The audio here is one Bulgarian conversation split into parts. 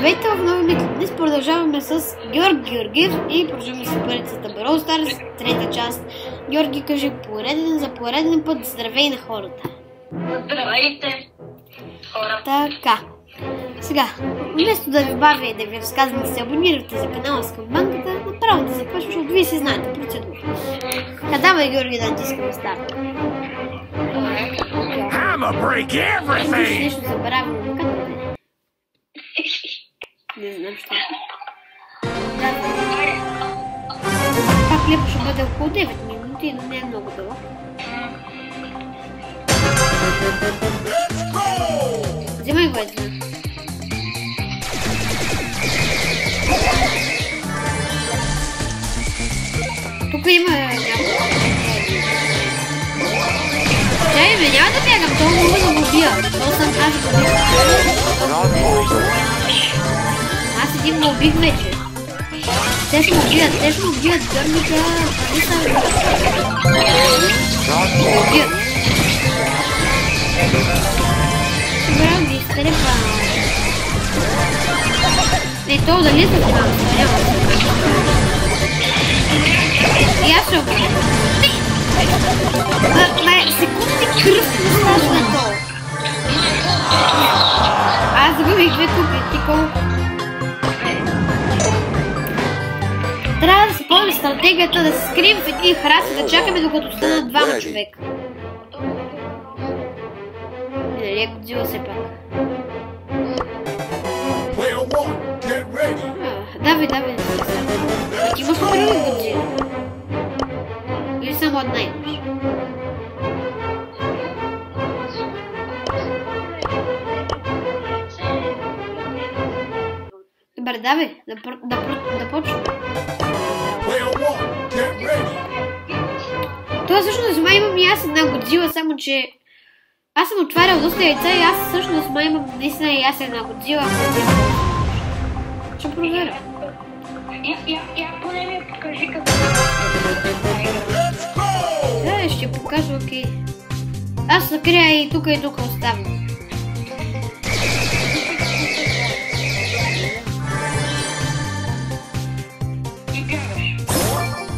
Здравейте в нови микро. Днес продължаваме с Георги Георгиев и продължаваме с поредицата Brawl Stars, трета част. Георги, кажи за пореден път здравей на хората. Здравейте, хора. Така. Сега, вместо да ви бавя и да ви разказвам да се абонирате за канала с камбанката, направо да започвам, защото вие си знаете процедура. Давай, Георги, да натискаме старт. Нещо забравям, как да не? Не знам що. Пак лепо ще бъде около 9 минути, но не е много дълъг. Взимай го една. Тук има някакво. Чай бе, няма да бягам, това мога да го убия. Това съм аз го убия. Аз един го убих вече. Те ще му убият, гърника, не са го убият. Събрам ги, стерепа. Не, то дали е това, няма. И аз ще го убия. Секунди кръв не става на долу. Аз загубих две купи, ти колко? Трябва да се помни стратегията да се скрием в един храст и да чакаме докато станат двама човека. Нали е Годзила все пак. Давай. Ти имаш ли други Годзила? Или само една имаш? Добре, давай, да почваме. Това всъщност май имам и аз една Годзила, само че аз съм отварял доста яйца и аз всъщност май имам наистина и аз една Годзила. Ще проверя. Я поне ми покажи какво. Да, ще покажа, окей. Аз закрия и тук оставям.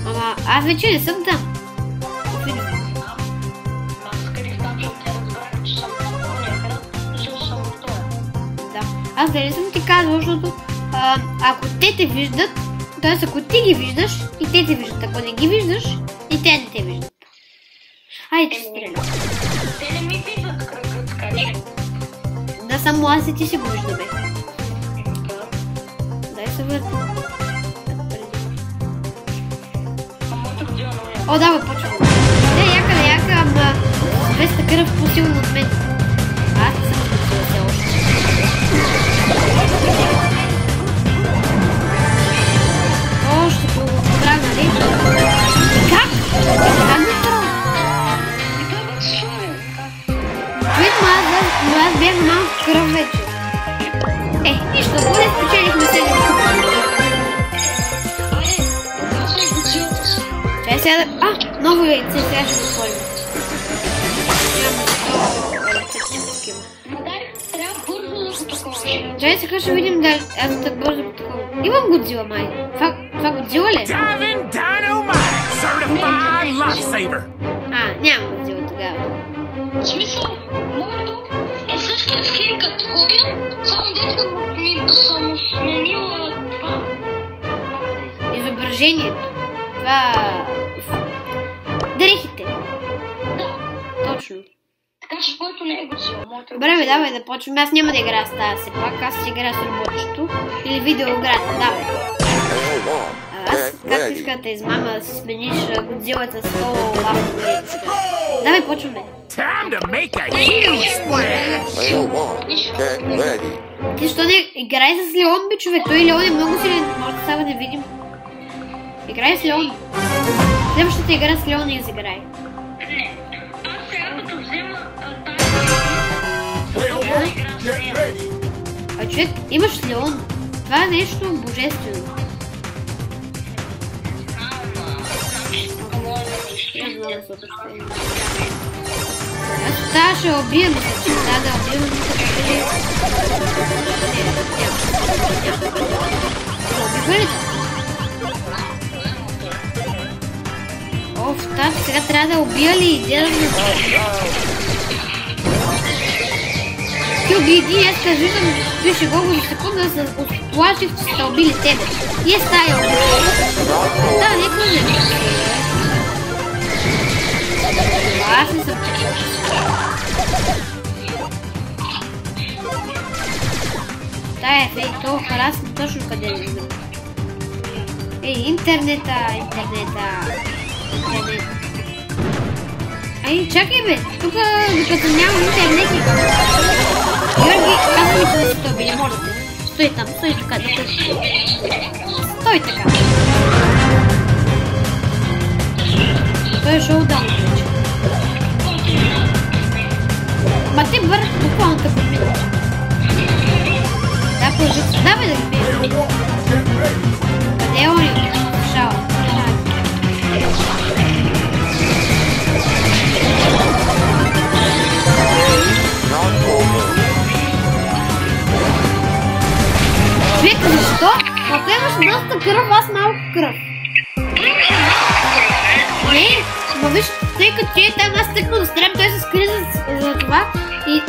Ама аз вече не съм там. Да. Аз дали съм ти казвал, защото ако те те виждат, т.е. ако ти ги виждаш и те те виждат, ако не ги виждаш и те не те виждат. Айде, че стрелям. Те не ми виждат кръгът, така че. Да, само аз и ти си го виждаме. Дай се върна. О, да, почвам. Яка, ама 200 кръв по-силно от мен. Аз не съм почила все още. О, ще по-правя, нали? Как? Как ми тръгна? Аз бях малко кръв вече. Нищо, поне спечелихме 7 купи. Чай сега да... ново яйце, сега ще го отворим. Чай сега ще видим дали аз так бързо по такова. Имам Годзила май. Това Годзила ли? Няма Годзила тогава. В смисъл, моето е същия скин като Хобин, само дето ми съм сменила това. Изображението. Това... дрехите. Да. Точно. Така че който не е Годзила, моето е Добре, бе, давай да почваме. Аз няма да играя с тази все пак. Аз си играя с роботчето. Или видеоиграта. Давай. Аз, както искате измама да си смениш Годзилата с 100 лапа. Давай, почваме. Ти що не играй с Леон, бе, човек? Той Леон е много силен. Може да сега да видим. Играй с Леон. Следващата игра с Леон и изиграй. Не. Аз сега като взема А човек, имаш Леон. Това е нещо божествено. Аз тази ще убия, мисля, че трябва да убия, мисля, че не. Убива ли да? Оф, тази сега трябва да убия ли? Иде да ме... Ти уби един, аз кажи да пише Гого за секунда да се оплаших, че сте убили тебе. И е стая убили. Да, нека не. Аз не съм чакал. Тая е фейк, това харасна точно къде не знам. Ей, интернета. Ай, чакай бе, тук докато нямам интернет и Георги, казвай ми да се тоби, не можете. Стой там, стой така, да тъжи. Стой така. Той е шоудаун вече. Ма ти бърх буквално те подмина. Да, положи се. Да бе да ги бие. Къде е он? Шала. Човек, защо? Ако имаш доста кръв, аз малко кръв. Не, но виж, тъй като ти е там, аз тъкна да стрелям, той се скри за това и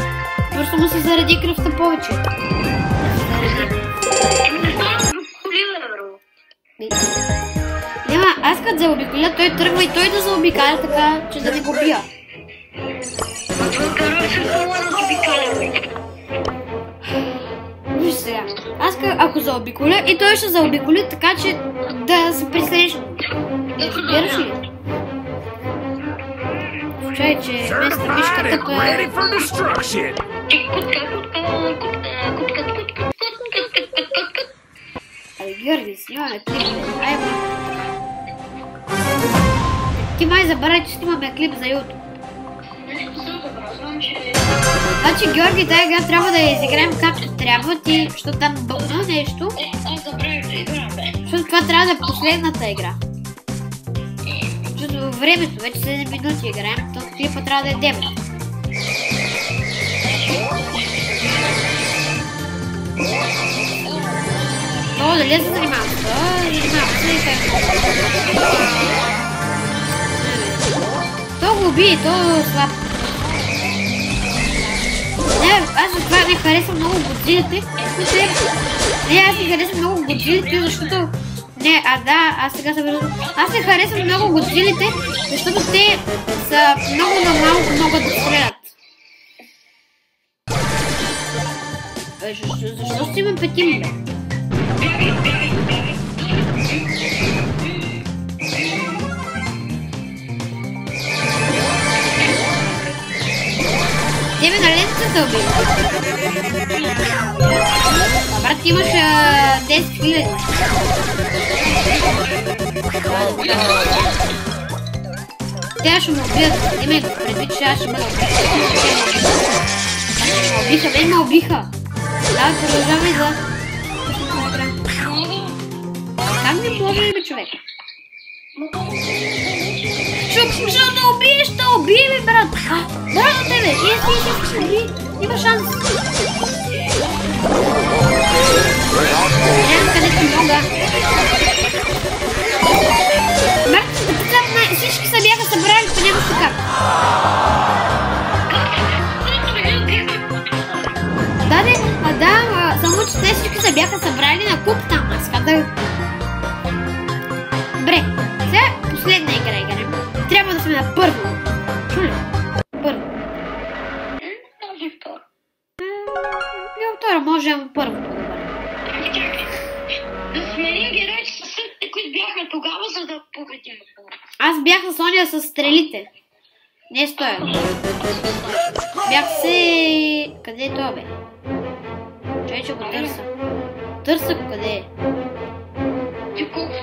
просто му се заради кръвта повече. Няма, аз като заобиколя, той тръгва и той да заобикаля така, че да не го бия. Виж сега, аз ако заобиколя и той ще заобиколи така, че да се присъединиш. Разбираш ли? Чай, че вместо мишката той Абе, Георги, снимаме клип. Айде. Ти май забравяй, че снимаме клип за YouTube. Значи, Георги, тази игра трябва да я изиграем както трябва, ти, защото там бълна нещо. Защото това трябва да е последната игра. Защото времето, вече 7 минути играем, то клипа трябва да е 9. О, дали се занимавам? Занимавам се и така. То го уби, то слаб. Не, аз за това не харесвам много Годзилите. Не, аз не харесвам много Годзилите, защото... Не, да, аз сега се виждам. Аз не харесвам много Годзилите, защото те са много малко могат да стрелят. Защо си имам петим, бе? Тебе на лентата се убили. Брат, имаш 10 000. Те ще му убият. Имай го предвид, че аз ще бъда убиха, мен ме убиха. Да, продължавай за... Там не може ли бе, човек? Чук, защо да убиеш? Да убие ми, брат! Браво тебе! Има шанс! Нямам където мога. Брат, всички се бяха събрали, то няма така. Да, само че те всички се бяха събрали на куп там. Аз казах... Добре, сега последна игра играем. Трябва да сме на първо. Чули? Първо. Може второ. Второ, може първо. Да сменим героите със същите, които бяха тогава, за да победим. Аз бях с ония с стрелите. Не стоя. Бях се... Къде е това, бе? Чай, че го търся. Търся го къде е. Ти колко?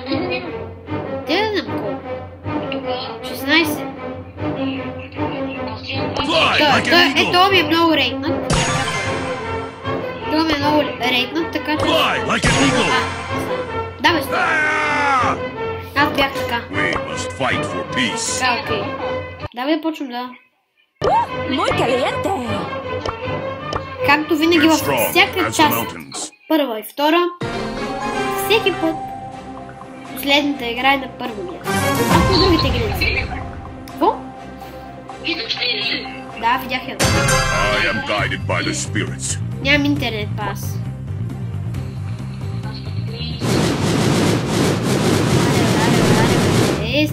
Те да знам колко. 16. Това ми е много рейтнат. Това ми е много рейтнат, така че... Да, бе, стой. Аз бях така. Така, окей. Да, бе, почвам да... Muy caliente. Както винаги във всяка част, първа и втора, всеки път последната игра е на първо място. Ако другите игри не са. Какво? Да, видях я. Нямам интернет пас.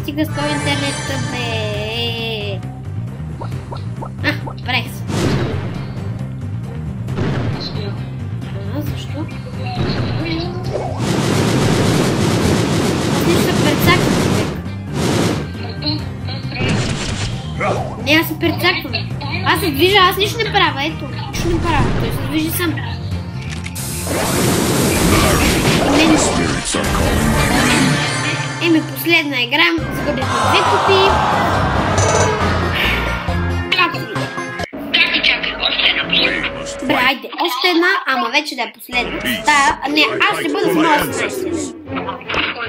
Стига с този интернет, бе. Прех се. Защо? Аз нещо се прецаквам, човек. Не, аз се прецаквам. Аз се движа, аз нищо не правя, ето. Нищо не правя, той се движи сам. Еми, последна игра, загубих 2 копии. Както ви? Чакай, още една последна. Добре, айде, още една, ама вече да е последна. Не, аз ще бъда с моя 18.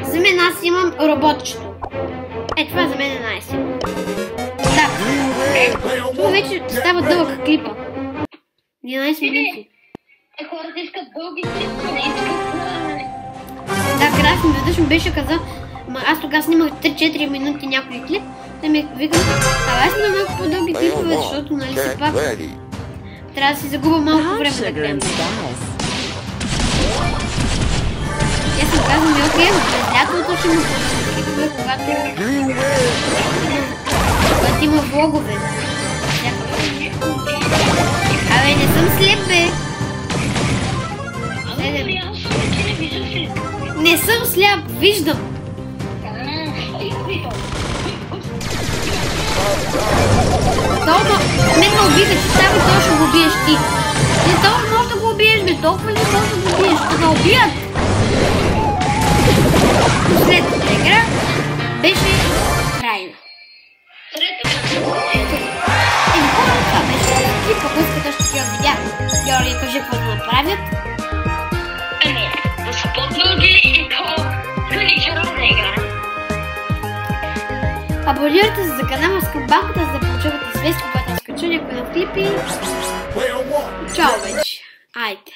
За мен аз имам роботчето. Това за мен е най-силно. Да. Това вече става дълъг клипа. 11 минути. Хората искат дълги клипа, не искат... Да, Красен веднъж ми беше казал, аз тогава снимах 3-4 минути някой клип. Те ми викам, аз снимам малко по-дълги клипове, защото нали си пак трябва да си загубя малко време да гледам. Аз съм казвам, окей, през лятото ще му пускам клипове, когато има влогове. Абе, не съм слеп, бе. Не съм сляп, виждам. Толкова мен ме убиха, че става и точно го убиеш ти. Не толкова можеш да го убиеш, бе, толкова ли можеш да го убиеш? Да го убият. Последната игра беше крайна. Това беше клипа, ако искате още такива видеа. Йори, кажи какво да направят. Да са по-дълги и по-величеровна игра. Абонирайте се за канала с камбанката, за да получавате известия, когато скача някой на клипи. Чао вече. Айде.